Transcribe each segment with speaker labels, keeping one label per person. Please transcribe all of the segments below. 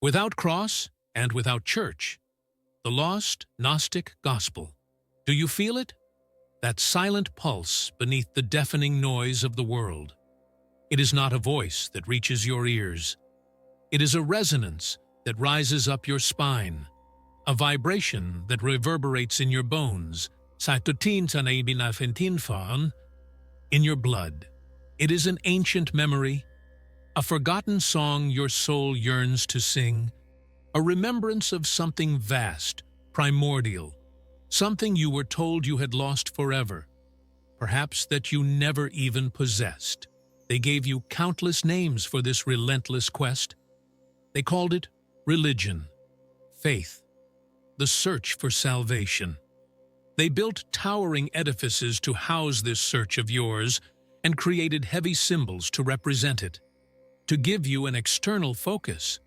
Speaker 1: Without cross and without church, the lost Gnostic gospel. Do you feel it? That silent pulse beneath the deafening noise of the world. It is not a voice that reaches your ears. It is a resonance that rises up your spine, a vibration that reverberates in your bones, in your blood. It is an ancient memory, a forgotten song your soul yearns to sing, a remembrance of something vast, primordial, something you were told you had lost forever, perhaps that you never even possessed. They gave you countless names for this relentless quest. They called it religion, faith, the search for salvation. They built towering edifices to house this search of yours and created heavy symbols to represent it, to give you an external focus.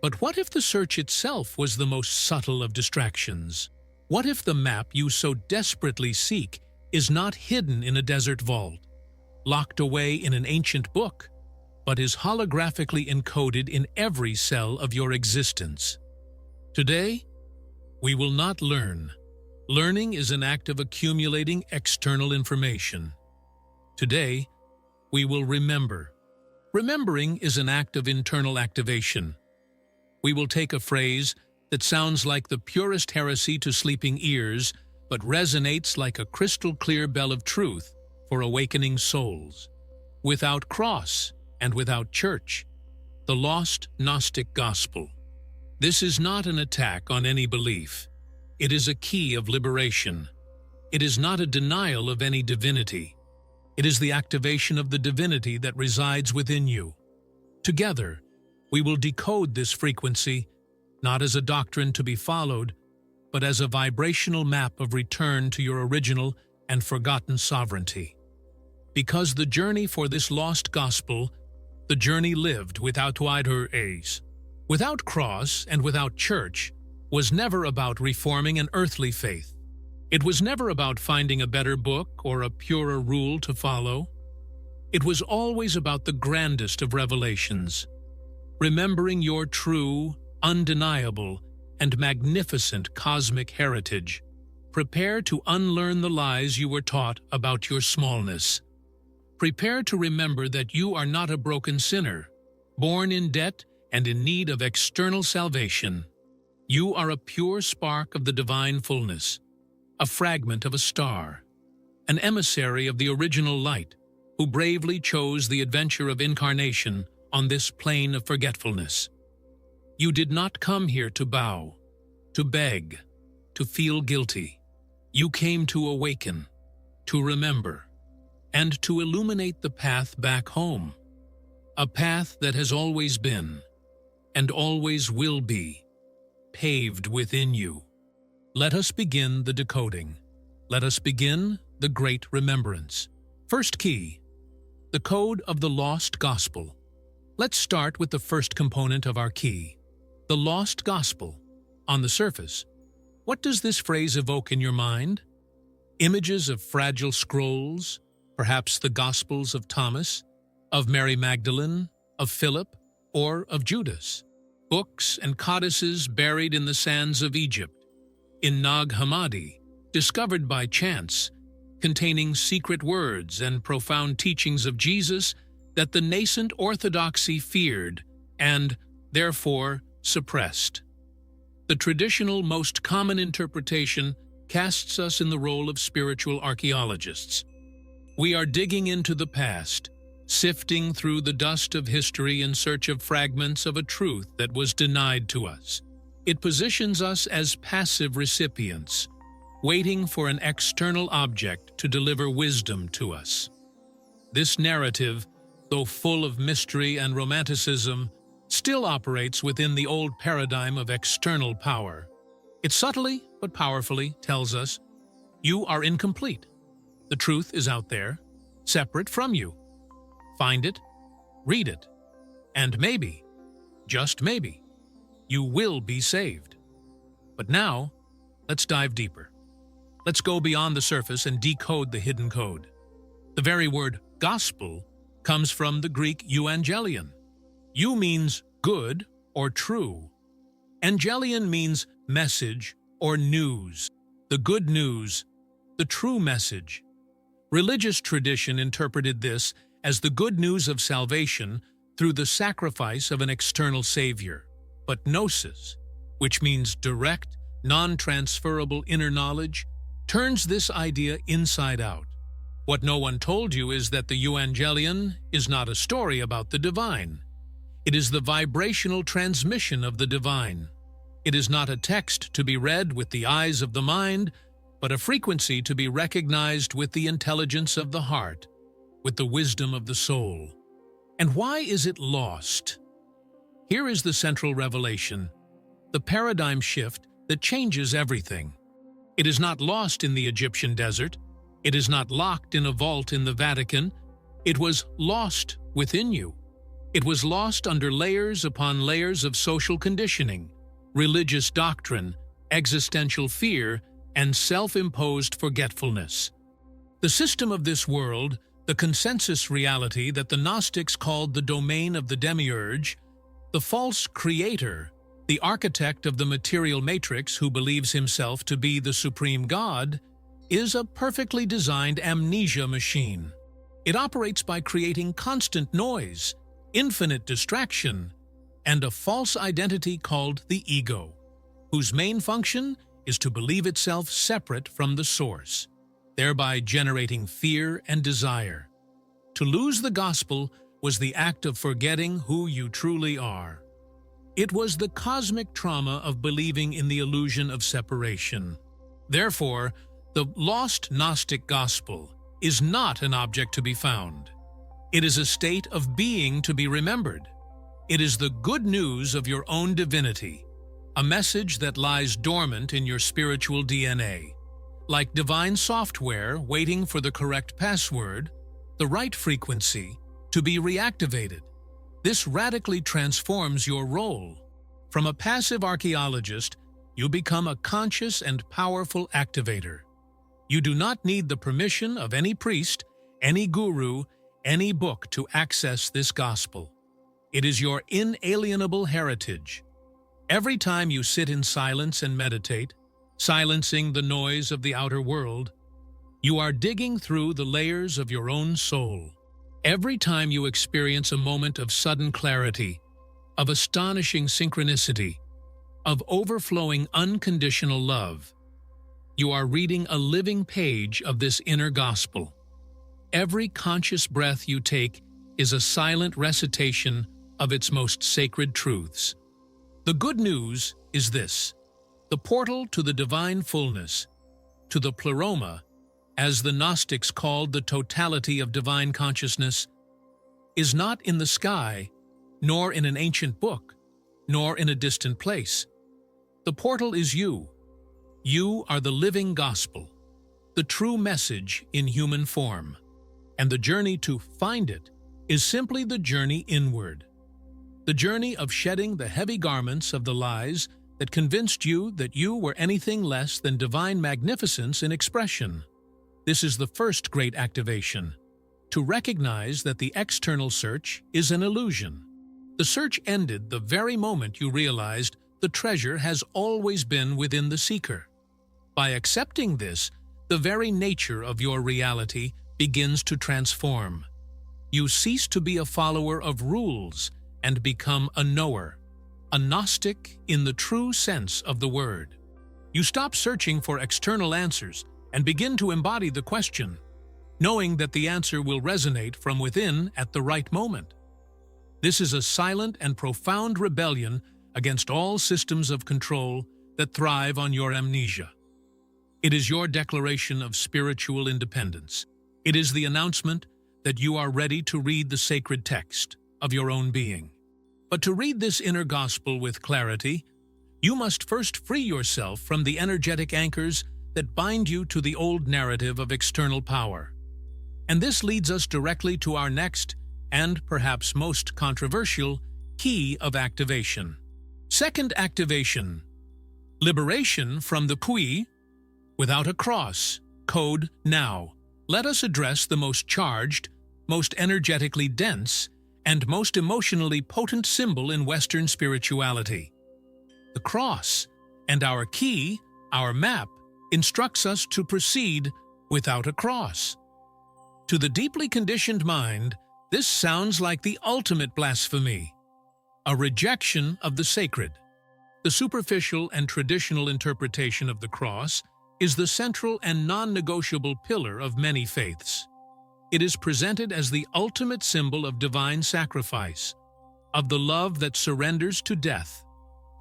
Speaker 1: But what if the search itself was the most subtle of distractions? What if the map you so desperately seek is not hidden in a desert vault, locked away in an ancient book, but is holographically encoded in every cell of your existence? Today, we will not learn. Learning is an act of accumulating external information. Today, we will remember. Remembering is an act of internal activation. We will take a phrase that sounds like the purest heresy to sleeping ears, but resonates like a crystal-clear bell of truth for awakening souls. Without cross and without church, the lost Gnostic gospel. This is not an attack on any belief. It is a key of liberation. It is not a denial of any divinity. It is the activation of the divinity that resides within you. Together, we will decode this frequency, not as a doctrine to be followed, but as a vibrational map of return to your original and forgotten sovereignty. Because the journey for this lost gospel, the journey lived without ace, without cross and without church, was never about reforming an earthly faith. It was never about finding a better book or a purer rule to follow. It was always about the grandest of revelations, remembering your true, undeniable, and magnificent cosmic heritage. Prepare to unlearn the lies you were taught about your smallness. Prepare to remember that you are not a broken sinner, born in debt and in need of external salvation. You are a pure spark of the divine fullness, a fragment of a star, an emissary of the original light, who bravely chose the adventure of incarnation on this plane of forgetfulness. You did not come here to bow, to beg, to feel guilty. You came to awaken, to remember, and to illuminate the path back home, a path that has always been, and always will be, paved within you. Let us begin the decoding. Let us begin the great remembrance. First key, the code of the lost gospel. Let's start with the first component of our key, the lost gospel. On the surface, what does this phrase evoke in your mind? Images of fragile scrolls, perhaps the Gospels of Thomas, of Mary Magdalene, of Philip, or of Judas. Books and codices buried in the sands of Egypt, in Nag Hammadi, discovered by chance, containing secret words and profound teachings of Jesus that the nascent orthodoxy feared and, therefore, suppressed. The traditional, most common interpretation casts us in the role of spiritual archaeologists. We are digging into the past, sifting through the dust of history in search of fragments of a truth that was denied to us. It positions us as passive recipients, waiting for an external object to deliver wisdom to us. This narrative, though full of mystery and romanticism, still operates within the old paradigm of external power. It subtly but powerfully tells us, you are incomplete. The truth is out there, separate from you. Find it, read it, and maybe, just maybe, you will be saved. But now, let's dive deeper. Let's go beyond the surface and decode the hidden code. The very word gospel comes from the Greek euangelion. Eu means good or true. Angelion means message or news, the good news, the true message. Religious tradition interpreted this as the good news of salvation through the sacrifice of an external savior. But Gnosis, which means direct, non-transferable inner knowledge, turns this idea inside out. What no one told you is that the Evangelion is not a story about the divine. It is the vibrational transmission of the divine. It is not a text to be read with the eyes of the mind, but a frequency to be recognized with the intelligence of the heart, with the wisdom of the soul. And why is it lost? Here is the central revelation, the paradigm shift that changes everything. It is not lost in the Egyptian desert. It is not locked in a vault in the Vatican. It was lost within you. It was lost under layers upon layers of social conditioning, religious doctrine, existential fear, and self-imposed forgetfulness. The system of this world, the consensus reality that the Gnostics called the domain of the demiurge, the false creator, the architect of the material matrix who believes himself to be the supreme God, is a perfectly designed amnesia machine. It operates by creating constant noise, infinite distraction, and a false identity called the ego, whose main function is to believe itself separate from the source, thereby generating fear and desire. To lose the gospel was the act of forgetting who you truly are. It was the cosmic trauma of believing in the illusion of separation. Therefore, the lost Gnostic gospel is not an object to be found. It is a state of being to be remembered. It is the good news of your own divinity, a message that lies dormant in your spiritual DNA. Like divine software waiting for the correct password, the right frequency, to be reactivated. This radically transforms your role. From a passive archaeologist, you become a conscious and powerful activator. You do not need the permission of any priest, any guru, any book to access this gospel. It is your inalienable heritage. Every time you sit in silence and meditate, silencing the noise of the outer world, you are digging through the layers of your own soul. Every time you experience a moment of sudden clarity, of astonishing synchronicity, of overflowing unconditional love, you are reading a living page of this inner gospel. Every conscious breath you take is a silent recitation of its most sacred truths. The good news is this: the portal to the divine fullness, to the pleroma, as the Gnostics called the totality of divine consciousness, is not in the sky, nor in an ancient book, nor in a distant place. The portal is you. You are the living gospel, the true message in human form, and the journey to find it is simply the journey inward. The journey of shedding the heavy garments of the lies that convinced you that you were anything less than divine magnificence in expression. This is the first great activation, to recognize that the external search is an illusion. The search ended the very moment you realized the treasure has always been within the seeker. By accepting this, the very nature of your reality begins to transform. You cease to be a follower of rules and become a knower, a Gnostic in the true sense of the word. You stop searching for external answers and begin to embody the question, knowing that the answer will resonate from within at the right moment. This is a silent and profound rebellion against all systems of control that thrive on your amnesia. It is your declaration of spiritual independence. It is the announcement that you are ready to read the sacred text of your own being. But to read this inner gospel with clarity, you must first free yourself from the energetic anchors that bind you to the old narrative of external power. And this leads us directly to our next, and perhaps most controversial, key of activation. Second activation: liberation from the qui, without a cross, code now. Let us address the most charged, most energetically dense, and most emotionally potent symbol in Western spirituality. The cross, and our key, our map, instructs us to proceed without a cross. To the deeply conditioned mind, this sounds like the ultimate blasphemy, a rejection of the sacred. The superficial and traditional interpretation of the cross is the central and non-negotiable pillar of many faiths. It is presented as the ultimate symbol of divine sacrifice, of the love that surrenders to death,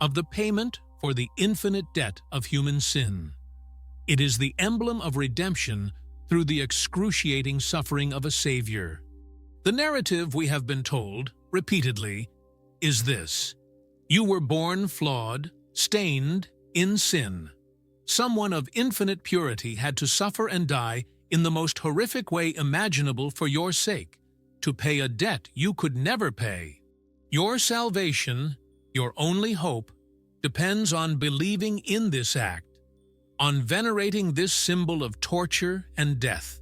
Speaker 1: of the payment for the infinite debt of human sin. It is the emblem of redemption through the excruciating suffering of a Savior. The narrative we have been told, repeatedly, is this: you were born flawed, stained, in sin. Someone of infinite purity had to suffer and die in the most horrific way imaginable for your sake, to pay a debt you could never pay. Your salvation, your only hope, depends on believing in this act, on venerating this symbol of torture and death.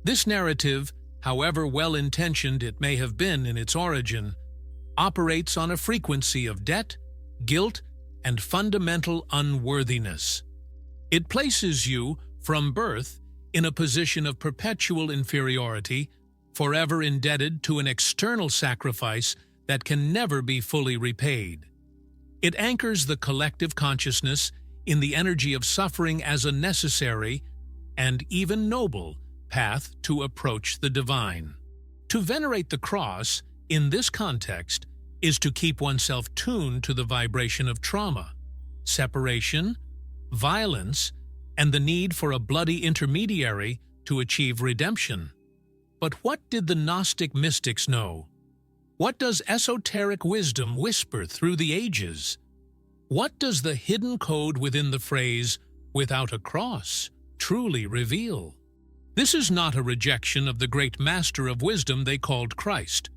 Speaker 1: This narrative, however well-intentioned it may have been in its origin, operates on a frequency of debt, guilt, and fundamental unworthiness. It places you, from birth, in a position of perpetual inferiority, forever indebted to an external sacrifice that can never be fully repaid. It anchors the collective consciousness in the energy of suffering as a necessary, and even noble, path to approach the divine. To venerate the cross, in this context, is to keep oneself tuned to the vibration of trauma, separation, violence, and the need for a bloody intermediary to achieve redemption. But what did the Gnostic mystics know? What does esoteric wisdom whisper through the ages? What does the hidden code within the phrase, "without a cross," truly reveal? This is not a rejection of the great master of wisdom they called Christ.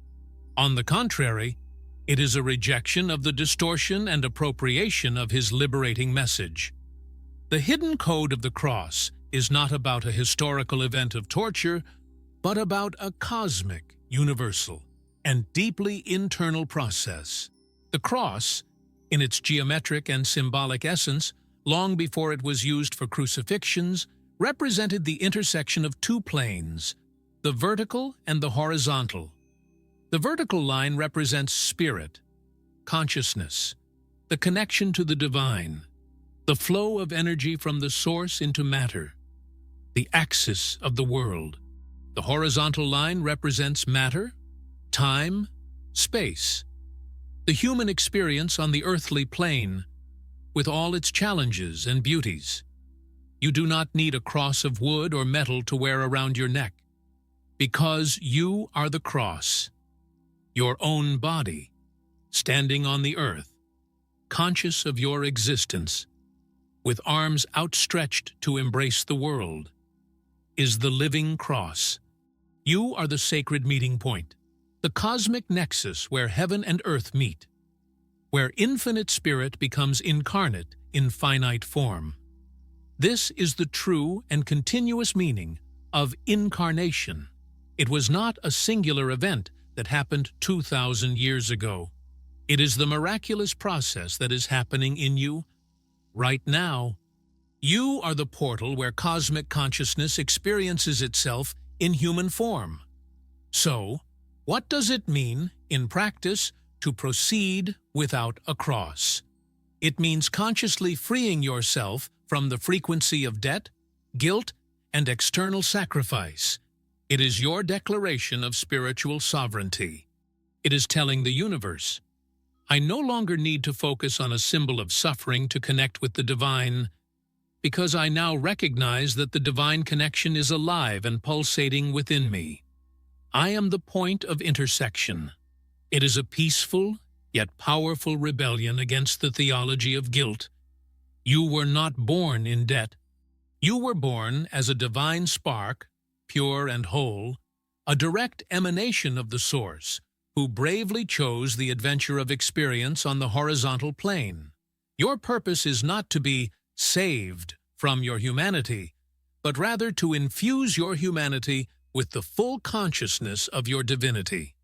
Speaker 1: On the contrary, it is a rejection of the distortion and appropriation of his liberating message. The hidden code of the cross is not about a historical event of torture, but about a cosmic, universal, and deeply internal process. The cross, in its geometric and symbolic essence, long before it was used for crucifixions, represented the intersection of two planes, the vertical and the horizontal. The vertical line represents spirit, consciousness, the connection to the divine, the flow of energy from the source into matter, the axis of the world. The horizontal line represents matter, time, space, the human experience on the earthly plane, with all its challenges and beauties. You do not need a cross of wood or metal to wear around your neck, because you are the cross, your own body, standing on the earth, conscious of your existence, with arms outstretched to embrace the world, is the living cross. You are the sacred meeting point, the cosmic nexus where heaven and earth meet, where infinite spirit becomes incarnate in finite form. This is the true and continuous meaning of incarnation. It was not a singular event that happened 2,000 years ago. It is the miraculous process that is happening in you right now. You are the portal where cosmic consciousness experiences itself in human form. So, what does it mean, in practice, to proceed without a cross? It means consciously freeing yourself from the frequency of debt, guilt, and external sacrifice. It is your declaration of spiritual sovereignty. It is telling the universe, I no longer need to focus on a symbol of suffering to connect with the divine, because I now recognize that the divine connection is alive and pulsating within me. I am the point of intersection. It is a peaceful, yet powerful rebellion against the theology of guilt. You were not born in debt. You were born as a divine spark, pure and whole, a direct emanation of the Source, who bravely chose the adventure of experience on the horizontal plane. Your purpose is not to be saved from your humanity, but rather to infuse your humanity with the full consciousness of your divinity.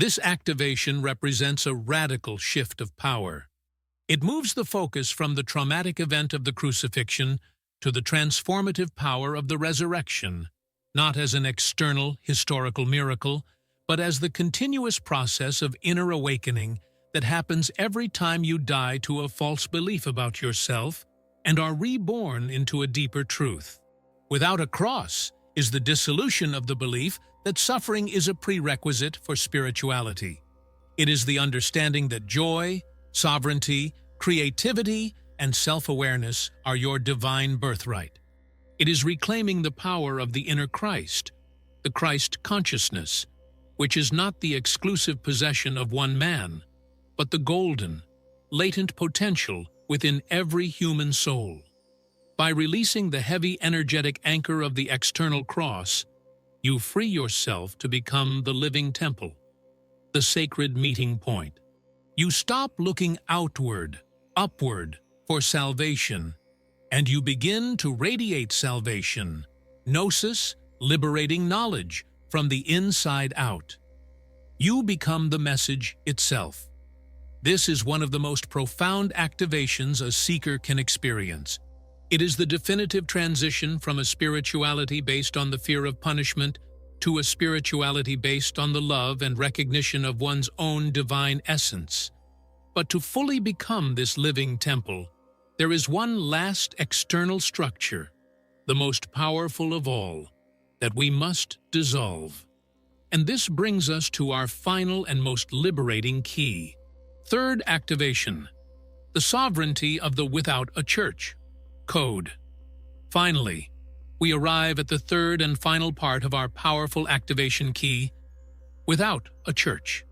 Speaker 1: This activation represents a radical shift of power. It moves the focus from the traumatic event of the crucifixion to the transformative power of the resurrection, not as an external historical miracle, but as the continuous process of inner awakening that happens every time you die to a false belief about yourself and are reborn into a deeper truth. Without a cross is the dissolution of the belief that suffering is a prerequisite for spirituality. It is the understanding that joy, sovereignty, creativity, and self-awareness are your divine birthright. It is reclaiming the power of the inner Christ, the Christ consciousness, which is not the exclusive possession of one man, but the golden, latent potential within every human soul. By releasing the heavy energetic anchor of the external cross, you free yourself to become the living temple, the sacred meeting point. You stop looking outward, upward, for salvation, and you begin to radiate salvation, gnosis, liberating knowledge from the inside out. You become the message itself. This is one of the most profound activations a seeker can experience. It is the definitive transition from a spirituality based on the fear of punishment to a spirituality based on the love and recognition of one's own divine essence. But to fully become this living temple, there is one last external structure, the most powerful of all, that we must dissolve. And this brings us to our final and most liberating key. Third activation, the sovereignty of the without a church, code. Finally, we arrive at the third and final part of our powerful activation key, without a church.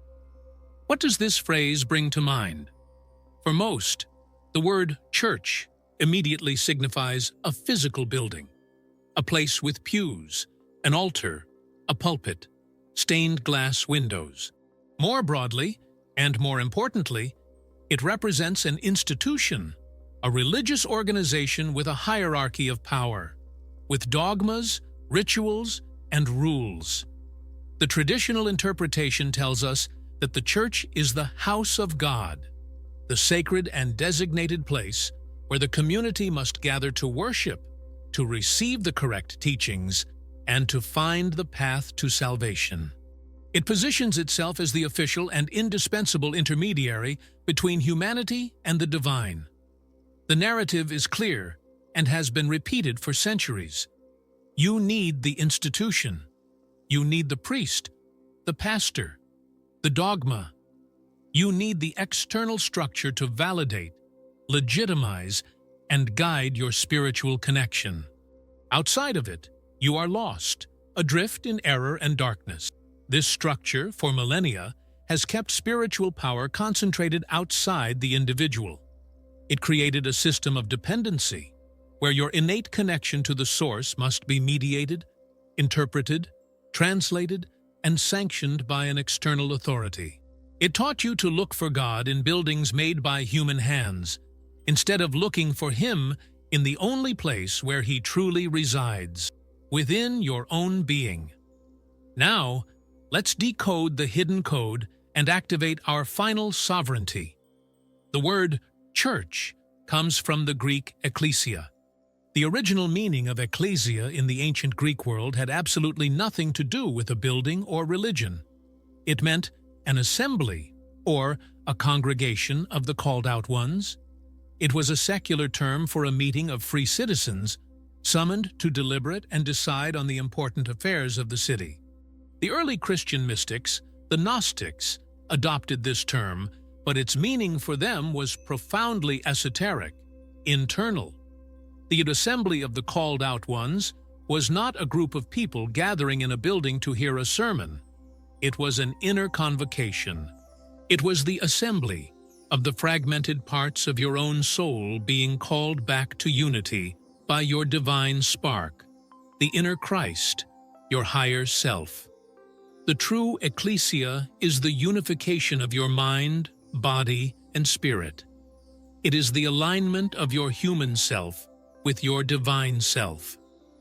Speaker 1: What does this phrase bring to mind? For most, the word church immediately signifies a physical building, a place with pews, an altar, a pulpit, stained glass windows. More broadly, and more importantly, it represents an institution, a religious organization with a hierarchy of power, with dogmas, rituals, and rules. The traditional interpretation tells us that the church is the house of God, the sacred and designated place where the community must gather to worship, to receive the correct teachings, and to find the path to salvation. It positions itself as the official and indispensable intermediary between humanity and the divine. The narrative is clear and has been repeated for centuries. You need the institution. You need the priest, the pastor, the dogma. You need the external structure to validate, legitimize, and guide your spiritual connection. Outside of it, you are lost, adrift in error and darkness. This structure, for millennia, has kept spiritual power concentrated outside the individual. It created a system of dependency, where your innate connection to the source must be mediated, interpreted, translated, and sanctioned by an external authority. It taught you to look for God in buildings made by human hands, instead of looking for Him in the only place where He truly resides, within your own being. Now, let's decode the hidden code and activate our final sovereignty. The word church comes from the Greek ekklesia. The original meaning of ecclesia in the ancient Greek world had absolutely nothing to do with a building or religion. It meant an assembly or a congregation of the called-out ones. It was a secular term for a meeting of free citizens summoned to deliberate and decide on the important affairs of the city. The early Christian mystics, the Gnostics, adopted this term, but its meaning for them was profoundly esoteric, internal. The assembly of the called-out ones was not a group of people gathering in a building to hear a sermon. It was an inner convocation. It was the assembly of the fragmented parts of your own soul being called back to unity by your divine spark, the inner Christ, your higher self. The true ecclesia is the unification of your mind, body, and spirit. It is the alignment of your human self with your divine self.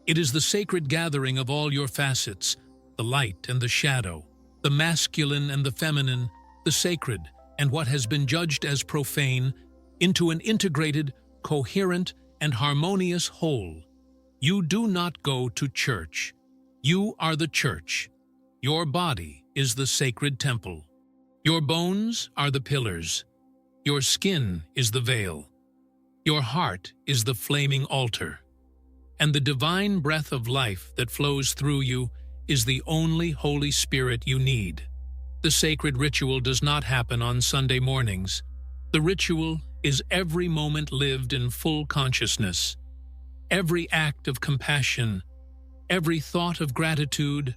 Speaker 1: It is the sacred gathering of all your facets, the light and the shadow, the masculine and the feminine, the sacred and what has been judged as profane, into an integrated, coherent, and harmonious whole. You do not go to church. You are the church. Your body is the sacred temple. Your bones are the pillars. Your skin is the veil. Your heart is the flaming altar. And the divine breath of life that flows through you is the only Holy Spirit you need. The sacred ritual does not happen on Sunday mornings. The ritual is every moment lived in full consciousness, every act of compassion, every thought of gratitude,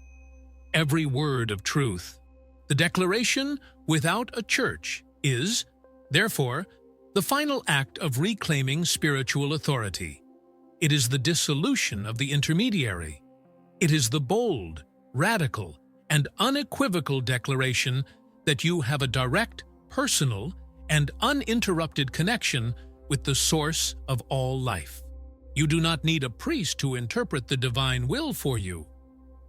Speaker 1: every word of truth. The declaration without a church is, therefore, the final act of reclaiming spiritual authority. It is the dissolution of the intermediary. It is the bold, radical, and unequivocal declaration that you have a direct, personal, and uninterrupted connection with the source of all life. You do not need a priest to interpret the divine will for you,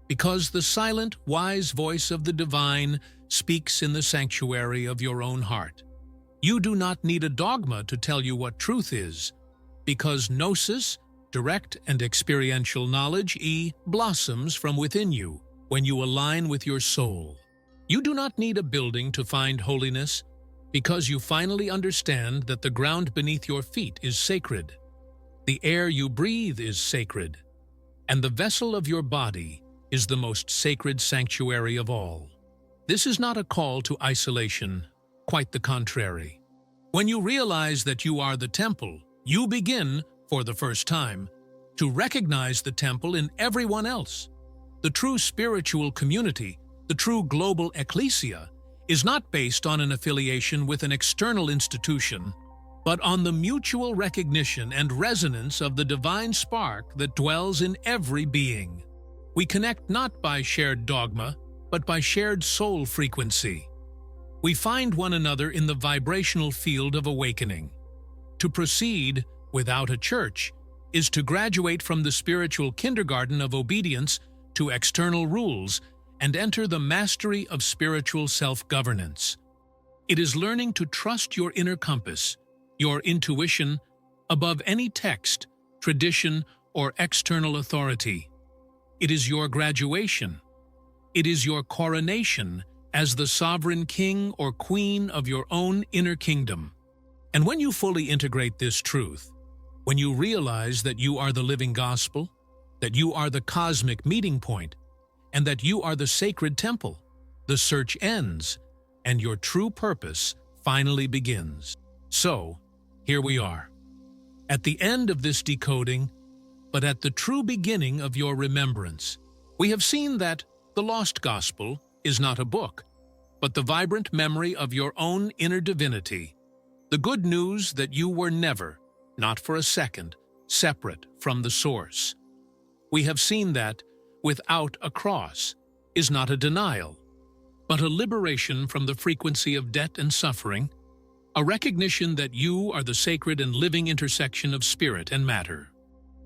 Speaker 1: because the silent, wise voice of the divine speaks in the sanctuary of your own heart. You do not need a dogma to tell you what truth is, because gnosis, direct and experiential knowledge, blossoms from within you when you align with your soul. You do not need a building to find holiness, because you finally understand that the ground beneath your feet is sacred. The air you breathe is sacred, and the vessel of your body is the most sacred sanctuary of all. This is not a call to isolation, quite the contrary. When you realize that you are the temple, you begin, for the first time, to recognize the temple in everyone else. The true spiritual community, the true global ecclesia, is not based on an affiliation with an external institution, but on the mutual recognition and resonance of the divine spark that dwells in every being. We connect not by shared dogma, but by shared soul frequency. We find one another in the vibrational field of awakening. To proceed without a church is to graduate from the spiritual kindergarten of obedience to external rules and enter the mastery of spiritual self-governance. It is learning to trust your inner compass, your intuition, above any text, tradition, or external authority. It is your graduation. It is your coronation as the sovereign king or queen of your own inner kingdom. And when you fully integrate this truth, when you realize that you are the living gospel, that you are the cosmic meeting point, and that you are the sacred temple, the search ends, and your true purpose finally begins. So, here we are, at the end of this decoding, but at the true beginning of your remembrance. We have seen that the lost gospel is not a book, but the vibrant memory of your own inner divinity, the good news that you were never, not for a second, separate from the source. We have seen that without a cross is not a denial, but a liberation from the frequency of debt and suffering, a recognition that you are the sacred and living intersection of spirit and matter.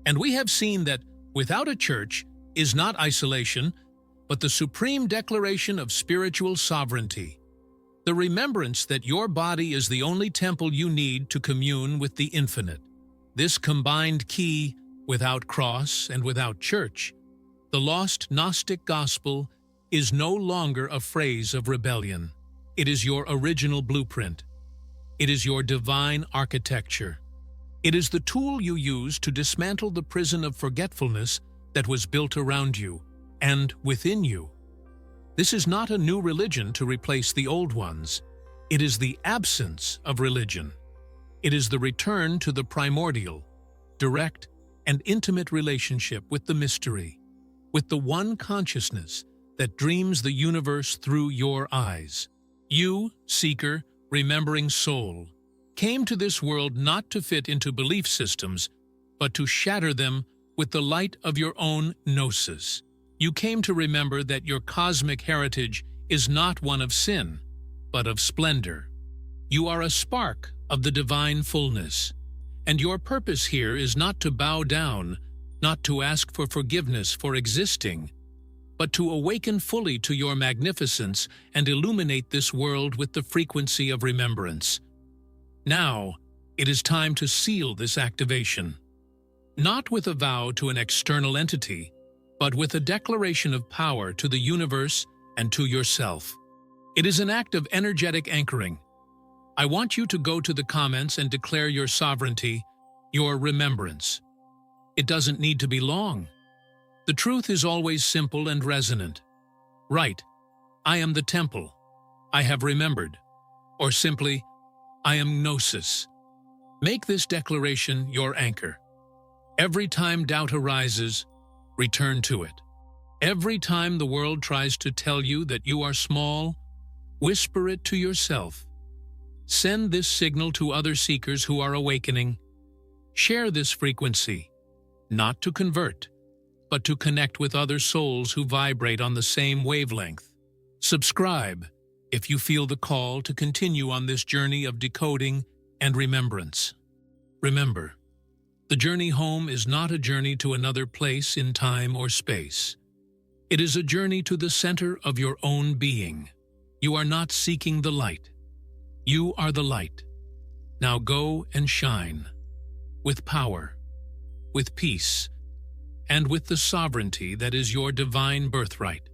Speaker 1: And we have seen that without a church is not isolation, but the supreme declaration of spiritual sovereignty, the remembrance that your body is the only temple you need to commune with the infinite. This combined key, without cross and without church, the lost Gnostic gospel, is no longer a phrase of rebellion. It is your original blueprint. It is your divine architecture. It is the tool you use to dismantle the prison of forgetfulness that was built around you and within you. This is not a new religion to replace the old ones. It is the absence of religion. It is the return to the primordial, direct, and intimate relationship with the mystery, with the one consciousness that dreams the universe through your eyes. You, seeker, remembering soul, came to this world not to fit into belief systems, but to shatter them with the light of your own gnosis. You came to remember that your cosmic heritage is not one of sin, but of splendor. You are a spark of the divine fullness, and your purpose here is not to bow down, not to ask for forgiveness for existing, but to awaken fully to your magnificence and illuminate this world with the frequency of remembrance. Now, it is time to seal this activation. Not with a vow to an external entity, but with a declaration of power to the universe and to yourself. It is an act of energetic anchoring. I want you to go to the comments and declare your sovereignty, your remembrance. It doesn't need to be long. The truth is always simple and resonant. Write, I am the temple. I have remembered. Or simply, I am Gnosis. Make this declaration your anchor. Every time doubt arises, return to it. Every time the world tries to tell you that you are small, whisper it to yourself. Send this signal to other seekers who are awakening. Share this frequency, not to convert, but to connect with other souls who vibrate on the same wavelength. Subscribe if you feel the call to continue on this journey of decoding and remembrance. Remember, the journey home is not a journey to another place in time or space. It is a journey to the center of your own being. You are not seeking the light. You are the light. Now go and shine, with power, with peace, and with the sovereignty that is your divine birthright.